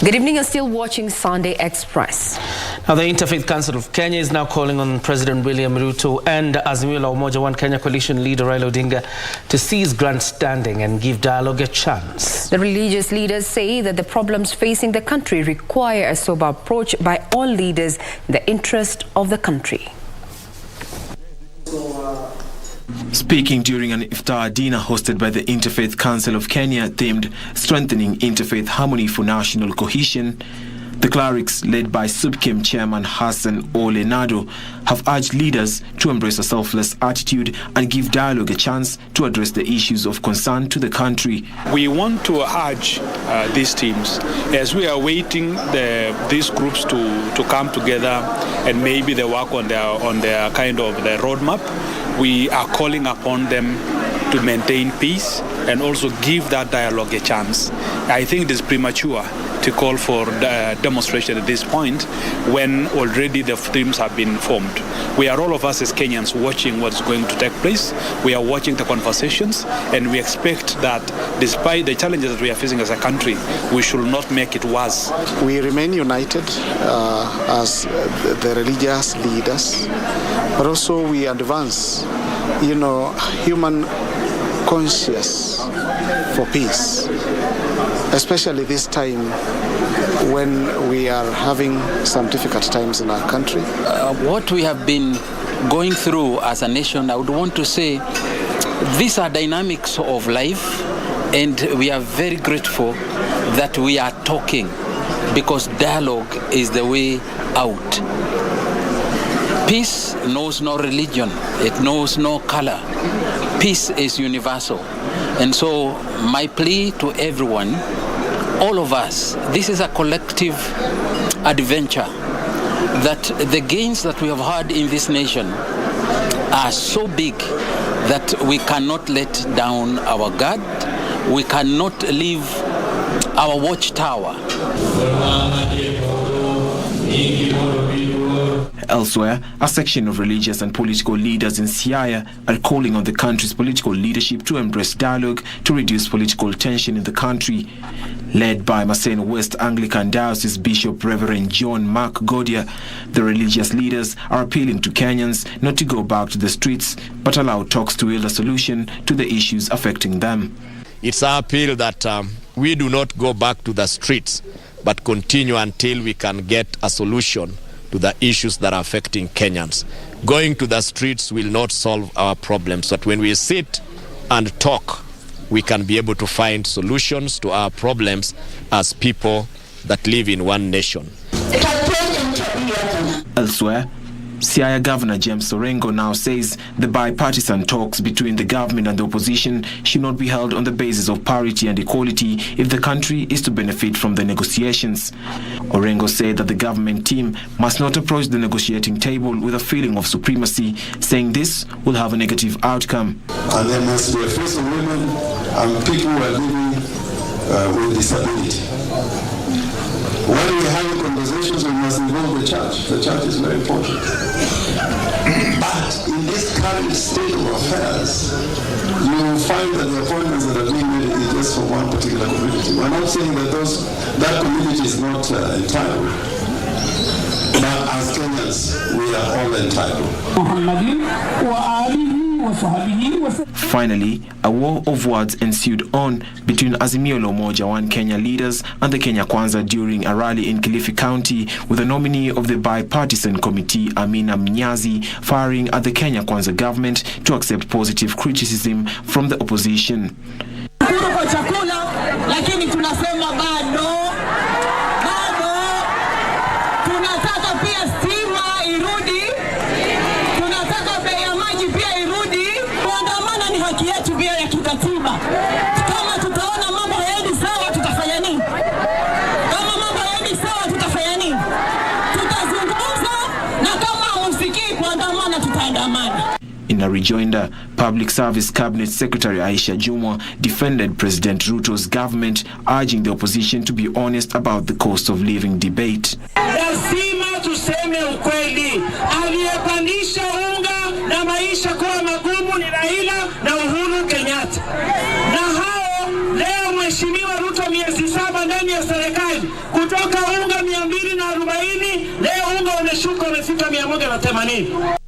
Good evening, you're still watching Sunday Express. Now, the Interfaith Council of Kenya is now calling on President William Ruto and Azimo, Umoja One Kenya coalition leader Raila Odinga to cease grandstanding and give dialogue a chance. The religious leaders say that the problems facing the country require a sober approach by all leaders in the interest of the country. Speaking during an iftar dinner hosted by the Interfaith Council of Kenya themed Strengthening Interfaith Harmony for National Cohesion, the clerics, led by SUPKEM chairman Hassan Ole Nado, have urged leaders to embrace a selfless attitude and give dialogue a chance to address the issues of concern to the country. We want to urge these teams, as we are waiting these groups to come together and maybe they work on their kind of their roadmap. We are calling upon them to maintain peace and also give that dialogue a chance. I think it is premature to call for demonstration at this point when already the teams have been formed. We are all of us as Kenyans watching what's going to take place. We are watching the conversations, and we expect that despite the challenges that we are facing as a country, we should not make it worse. We remain united as the religious leaders, but also we advance, human conscious for peace, especially this time when we are having some difficult times in our country. What we have been going through as a nation, I would want to say these are dynamics of life, and we are very grateful that we are talking, because dialogue is the way out. Peace knows no religion, it knows no color. Peace is universal. And so my plea to everyone, all of us, this is a collective adventure, that the gains that we have had in this nation are so big that we cannot let down our guard, we cannot leave our watchtower. Elsewhere, a section of religious and political leaders in Siaya are calling on the country's political leadership to embrace dialogue to reduce political tension in the country. Led by Maseno West Anglican Diocese Bishop Reverend John Mark Godia, the religious leaders are appealing to Kenyans not to go back to the streets, but allow talks to yield a solution to the issues affecting them. It's our appeal that we do not go back to the streets, but continue until we can get a solution to the issues that are affecting Kenyans. Going to the streets will not solve our problems, but when we sit and talk, we can be able to find solutions to our problems as people that live in one nation. Elsewhere, Siaya Governor James Orengo now says the bipartisan talks between the government and the opposition should not be held on the basis of parity and equality if the country is to benefit from the negotiations. Orengo said that the government team must not approach the negotiating table with a feeling of supremacy, saying this will have a negative outcome. And there must be a face of women and people who are living with disability. When we have conversations, we must involve the church. The church is very important. But in this current state of affairs, you will find that the appointments that are being made is just for one particular community. We're not saying that that community is not entitled. But as Kenyans, we are all entitled. Finally, a war of words ensued on between Azimo Umoja One Kenya leaders and the Kenya Kwanza during a rally in Kilifi County, with a nominee of the bipartisan committee, Amina Mnyazi, firing at the Kenya Kwanza government to accept positive criticism from the opposition. In a rejoinder, Public Service Cabinet Secretary Aisha Jumwa defended President Ruto's government, urging the opposition to be honest about the cost of living debate. Lazima tuseme ukweli. Aliyepandisha unga na maisha kuwa magumu ni Raila na Uhuru Kenyatta. Na hao leo Mheshimiwa Ruto miezi 7 ndani ya serikali kutoka unga 240 leo unga umeshuka umefika 180.